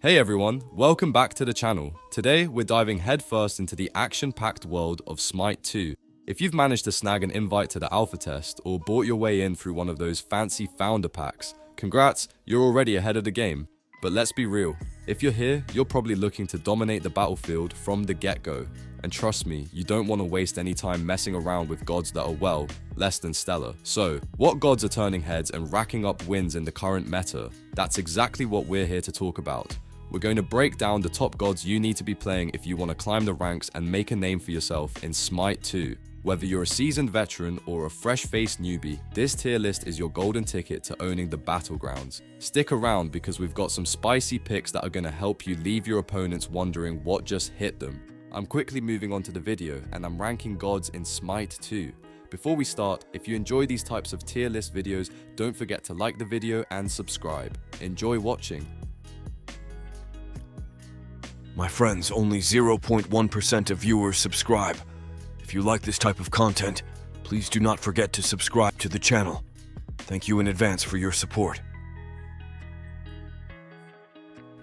Hey everyone, welcome back to the channel. Today we're diving headfirst into the action-packed world of SMITE 2. If you've managed to snag an invite to the alpha test or bought your way in through one of those fancy founder packs, congrats, you're already ahead of the game. But let's be real, if you're here, you're probably looking to dominate the battlefield from the get-go. And trust me, you don't want to waste any time messing around with gods that are, well, less than stellar. So, what gods are turning heads and racking up wins in the current meta? That's exactly what we're here to talk about. We're going to break down the top gods you need to be playing if you want to climb the ranks and make a name for yourself in SMITE 2. Whether you're a seasoned veteran or a fresh-faced newbie, this tier list is your golden ticket to owning the battlegrounds. Stick around because we've got some spicy picks that are going to help you leave your opponents wondering what just hit them. I'm quickly moving on to the video and I'm ranking gods in SMITE 2. Before we start, if you enjoy these types of tier list videos, don't forget to like the video and subscribe. Enjoy watching. My friends, only 0.1% of viewers subscribe. If you like this type of content, please do not forget to subscribe to the channel. Thank you in advance for your support.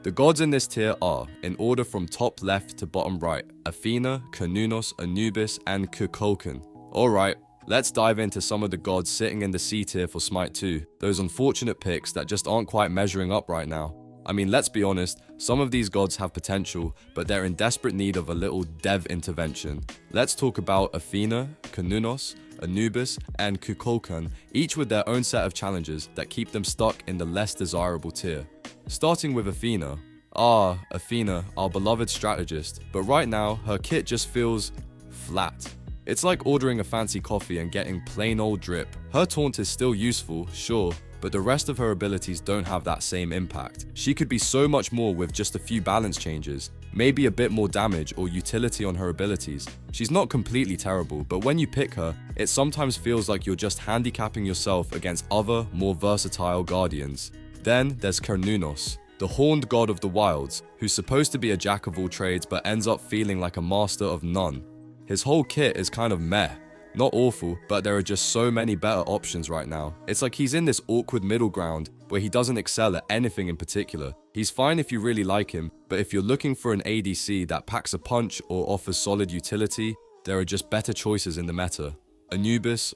The gods in this tier are, in order from top left to bottom right, Athena, Cernunnos, Anubis, and Kukulkan. Alright, let's dive into some of the gods sitting in the C tier for SMITE 2, those unfortunate picks that just aren't quite measuring up right now. I mean, let's be honest, some of these gods have potential, but they're in desperate need of a little dev intervention. Let's talk about Athena, Cernunnos, Anubis, and Kukulkan, each with their own set of challenges that keep them stuck in the less desirable tier. Starting with Athena. Athena, our beloved strategist, but right now, her kit just feels flat. It's like ordering a fancy coffee and getting plain old drip. Her taunt is still useful, sure, but the rest of her abilities don't have that same impact. She could be so much more with just a few balance changes, maybe a bit more damage or utility on her abilities. She's not completely terrible, but when you pick her, it sometimes feels like you're just handicapping yourself against other, more versatile guardians. Then there's Cernunnos, the horned god of the wilds, who's supposed to be a jack of all trades but ends up feeling like a master of none. His whole kit is kind of meh. Not awful, but there are just so many better options right now. It's like he's in this awkward middle ground where he doesn't excel at anything in particular. He's fine if you really like him, but if you're looking for an ADC that packs a punch or offers solid utility, there are just better choices in the meta. Anubis,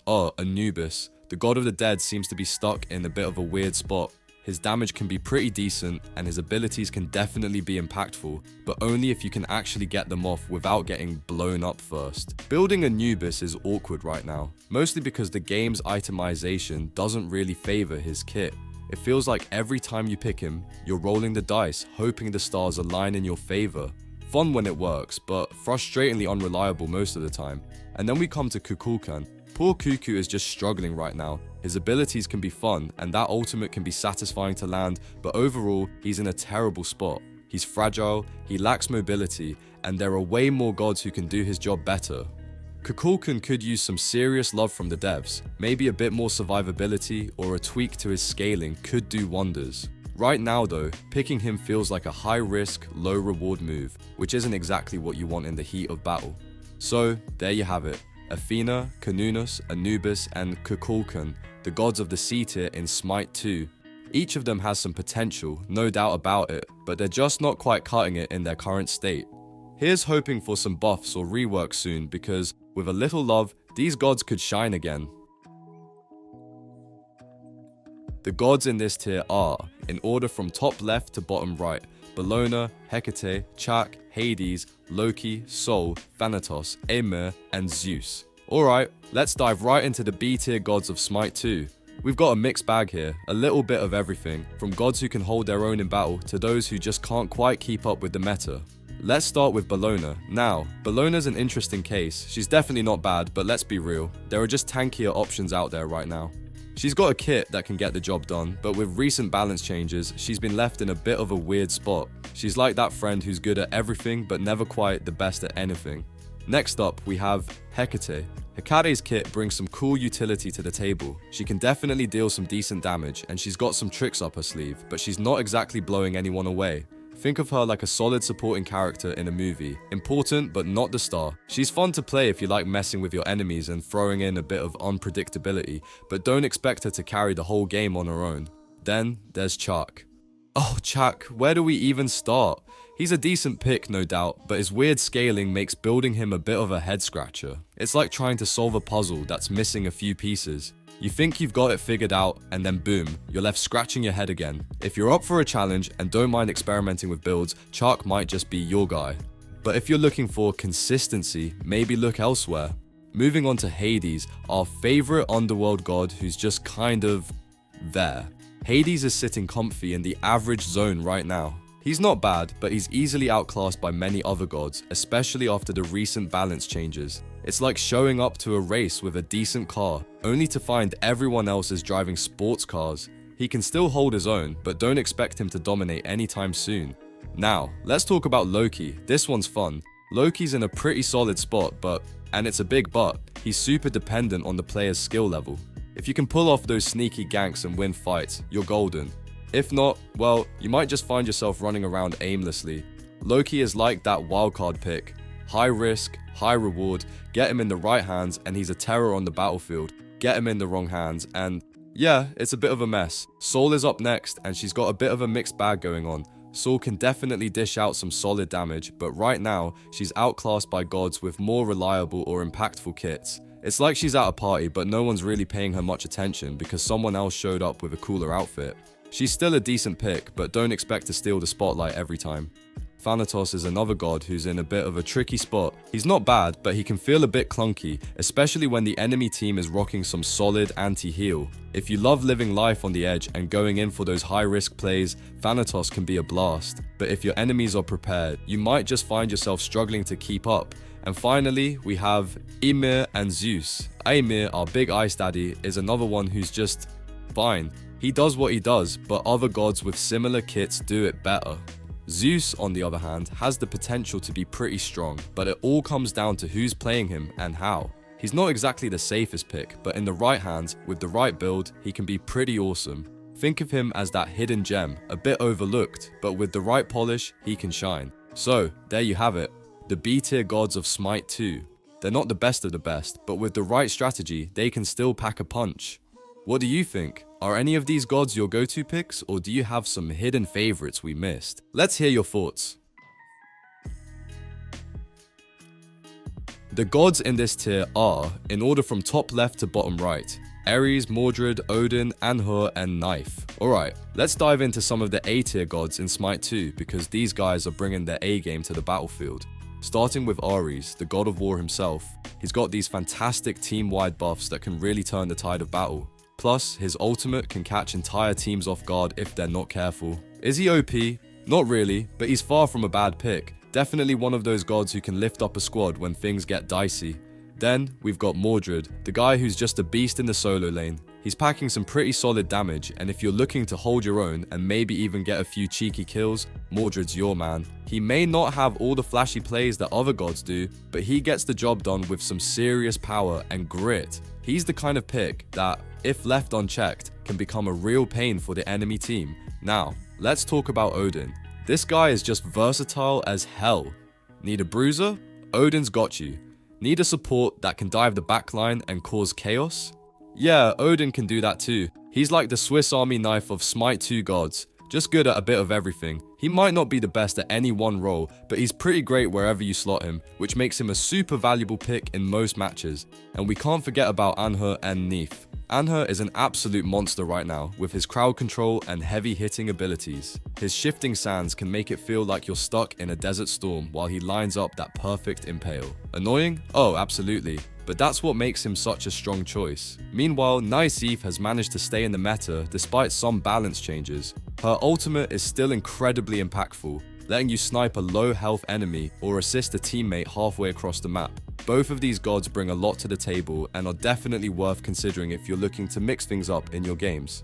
the god of the dead seems to be stuck in a bit of a weird spot. His damage can be pretty decent and his abilities can definitely be impactful, but only if you can actually get them off without getting blown up first. Building Anubis is awkward right now, mostly because the game's itemization doesn't really favor his kit. It feels like every time you pick him, you're rolling the dice, hoping the stars align in your favor. Fun when it works, but frustratingly unreliable most of the time. And then we come to Kukulkan. Poor Cuckoo is just struggling right now. His abilities can be fun, and that ultimate can be satisfying to land, but overall, he's in a terrible spot. He's fragile, he lacks mobility, and there are way more gods who can do his job better. Kukulkan could use some serious love from the devs. Maybe a bit more survivability or a tweak to his scaling could do wonders. Right now though, picking him feels like a high-risk, low-reward move, which isn't exactly what you want in the heat of battle. So, there you have it. Athena, Cernunnos, Anubis, and Kukulkan, the gods of the C tier in SMITE 2. Each of them has some potential, no doubt about it, but they're just not quite cutting it in their current state. Here's hoping for some buffs or rework soon, because with a little love, these gods could shine again. The gods in this tier are, in order from top left to bottom right, Bellona, Hecate, Chak, Hades, Loki, Sol, Thanatos, Ymir, and Zeus. Alright, let's dive right into the B tier gods of SMITE 2. We've got a mixed bag here, a little bit of everything, from gods who can hold their own in battle to those who just can't quite keep up with the meta. Let's start with Bellona. Now, Bellona's an interesting case. She's definitely not bad, but let's be real, there are just tankier options out there right now. She's got a kit that can get the job done, but with recent balance changes, she's been left in a bit of a weird spot. She's like that friend who's good at everything, but never quite the best at anything. Next up, we have Hecate. Hecate's kit brings some cool utility to the table. She can definitely deal some decent damage, and she's got some tricks up her sleeve, but she's not exactly blowing anyone away. Think of her like a solid supporting character in a movie. Important, but not the star. She's fun to play if you like messing with your enemies and throwing in a bit of unpredictability, but don't expect her to carry the whole game on her own. Then there's Chak. Oh, Chak, where do we even start? He's a decent pick, no doubt, but his weird scaling makes building him a bit of a head scratcher. It's like trying to solve a puzzle that's missing a few pieces. You think you've got it figured out, and then boom, you're left scratching your head again. If you're up for a challenge and don't mind experimenting with builds, Chak might just be your guy. But if you're looking for consistency, maybe look elsewhere. Moving on to Hades, our favorite underworld god who's just kind of there. Hades is sitting comfy in the average zone right now. He's not bad, but he's easily outclassed by many other gods, especially after the recent balance changes. It's like showing up to a race with a decent car, only to find everyone else is driving sports cars. He can still hold his own, but don't expect him to dominate anytime soon. Now, let's talk about Loki. This one's fun. Loki's in a pretty solid spot, and it's a big but, he's super dependent on the player's skill level. If you can pull off those sneaky ganks and win fights, you're golden. If not, well, you might just find yourself running around aimlessly. Loki is like that wildcard pick. High risk, high reward, get him in the right hands and he's a terror on the battlefield. Get him in the wrong hands and yeah, it's a bit of a mess. Sol is up next and she's got a bit of a mixed bag going on. Sol can definitely dish out some solid damage, but right now, she's outclassed by gods with more reliable or impactful kits. It's like she's at a party, but no one's really paying her much attention because someone else showed up with a cooler outfit. She's still a decent pick, but don't expect to steal the spotlight every time. Thanatos is another god who's in a bit of a tricky spot. He's not bad, but he can feel a bit clunky, especially when the enemy team is rocking some solid anti-heal. If you love living life on the edge and going in for those high-risk plays, Thanatos can be a blast. But if your enemies are prepared, you might just find yourself struggling to keep up. And finally, we have Ymir and Zeus. Ymir, our big ice daddy, is another one who's just fine. He does what he does, but other gods with similar kits do it better. Zeus, on the other hand, has the potential to be pretty strong, but it all comes down to who's playing him and how. He's not exactly the safest pick, but in the right hands, with the right build, he can be pretty awesome. Think of him as that hidden gem, a bit overlooked, but with the right polish, he can shine. So, there you have it, the B-tier gods of SMITE 2. They're not the best of the best, but with the right strategy, they can still pack a punch. What do you think? Are any of these gods your go-to picks, or do you have some hidden favorites we missed? Let's hear your thoughts. The gods in this tier are, in order from top left to bottom right, Ares, Mordred, Odin, Anhur, and Knife. Alright, let's dive into some of the A-tier gods in SMITE 2 because these guys are bringing their A-game to the battlefield. Starting with Ares, the god of war himself, he's got these fantastic team-wide buffs that can really turn the tide of battle. Plus, his ultimate can catch entire teams off guard if they're not careful. Is he OP? Not really, but he's far from a bad pick. Definitely one of those gods who can lift up a squad when things get dicey. Then, we've got Mordred, the guy who's just a beast in the solo lane. He's packing some pretty solid damage, and if you're looking to hold your own and maybe even get a few cheeky kills, Mordred's your man. He may not have all the flashy plays that other gods do, but he gets the job done with some serious power and grit. He's the kind of pick that, if left unchecked, can become a real pain for the enemy team. Now, let's talk about Odin. This guy is just versatile as hell. Need a bruiser? Odin's got you. Need a support that can dive the backline and cause chaos? Yeah, Odin can do that too. He's like the Swiss Army knife of SMITE 2 gods, just good at a bit of everything. He might not be the best at any one role, but he's pretty great wherever you slot him, which makes him a super valuable pick in most matches. And we can't forget about Anhur and Neith. Anhur is an absolute monster right now, with his crowd control and heavy hitting abilities. His shifting sands can make it feel like you're stuck in a desert storm while he lines up that perfect impale. Annoying? Oh, absolutely. But that's what makes him such a strong choice. Meanwhile, Naisif has managed to stay in the meta despite some balance changes. Her ultimate is still incredibly impactful, letting you snipe a low health enemy or assist a teammate halfway across the map. Both of these gods bring a lot to the table and are definitely worth considering if you're looking to mix things up in your games.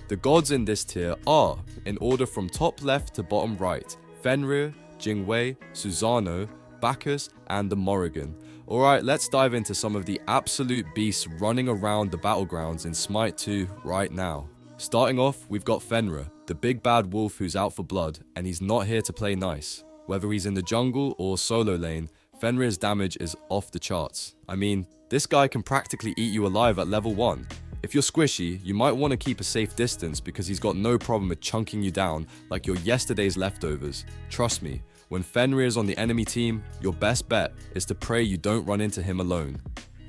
The gods in this tier are, in order from top left to bottom right, Fenrir, Jingwei, Susanoo, Bacchus, and the Morrigan. Alright, let's dive into some of the absolute beasts running around the battlegrounds in SMITE 2 right now. Starting off, we've got Fenrir, the big bad wolf who's out for blood, and he's not here to play nice. Whether he's in the jungle or solo lane, Fenrir's damage is off the charts. I mean, this guy can practically eat you alive at level 1. If you're squishy, you might want to keep a safe distance because he's got no problem with chunking you down like you're yesterday's leftovers. Trust me, when Fenrir is on the enemy team, your best bet is to pray you don't run into him alone.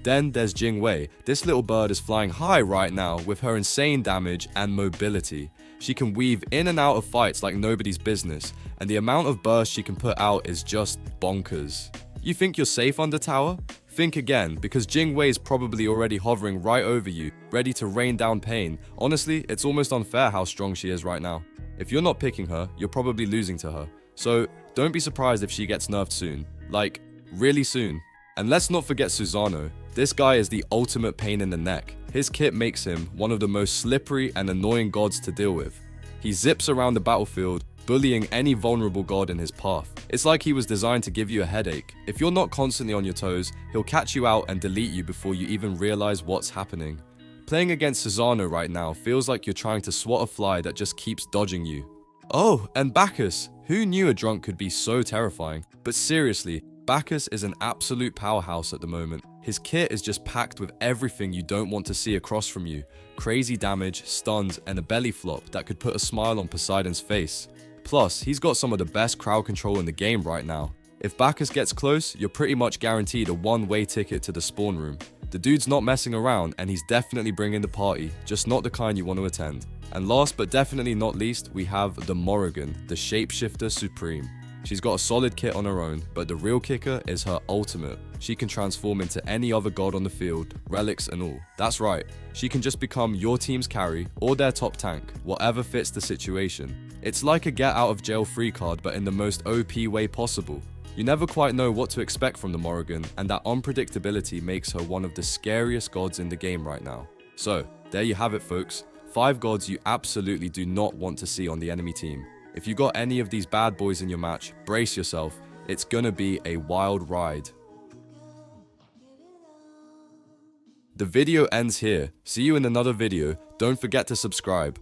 Then there's Jing Wei. This little bird is flying high right now with her insane damage and mobility. She can weave in and out of fights like nobody's business, and the amount of burst she can put out is just bonkers. You think you're safe under tower? Think again, because Jing Wei is probably already hovering right over you, ready to rain down pain. Honestly, it's almost unfair how strong she is right now. If you're not picking her, you're probably losing to her. So don't be surprised if she gets nerfed soon. Like, really soon. And let's not forget Susanoo. This guy is the ultimate pain in the neck. His kit makes him one of the most slippery and annoying gods to deal with. He zips around the battlefield, bullying any vulnerable god in his path. It's like he was designed to give you a headache. If you're not constantly on your toes, he'll catch you out and delete you before you even realize what's happening. Playing against Susanoo right now feels like you're trying to swat a fly that just keeps dodging you. Oh, and Bacchus. Who knew a drunk could be so terrifying? But seriously, Bacchus is an absolute powerhouse at the moment. His kit is just packed with everything you don't want to see across from you. Crazy damage, stuns, and a belly flop that could put a smile on Poseidon's face. Plus, he's got some of the best crowd control in the game right now. If Bacchus gets close, you're pretty much guaranteed a one-way ticket to the spawn room. The dude's not messing around and he's definitely bringing the party, just not the kind you want to attend. And last but definitely not least, we have the Morrigan, the Shapeshifter Supreme. She's got a solid kit on her own, but the real kicker is her ultimate. She can transform into any other god on the field, relics and all. That's right, she can just become your team's carry or their top tank, whatever fits the situation. It's like a get out of jail free card but in the most OP way possible. You never quite know what to expect from the Morrigan, and that unpredictability makes her one of the scariest gods in the game right now. So, there you have it folks, 5 gods you absolutely do not want to see on the enemy team. If you got any of these bad boys in your match, brace yourself, it's gonna be a wild ride. The video ends here. See you in another video. Don't forget to subscribe.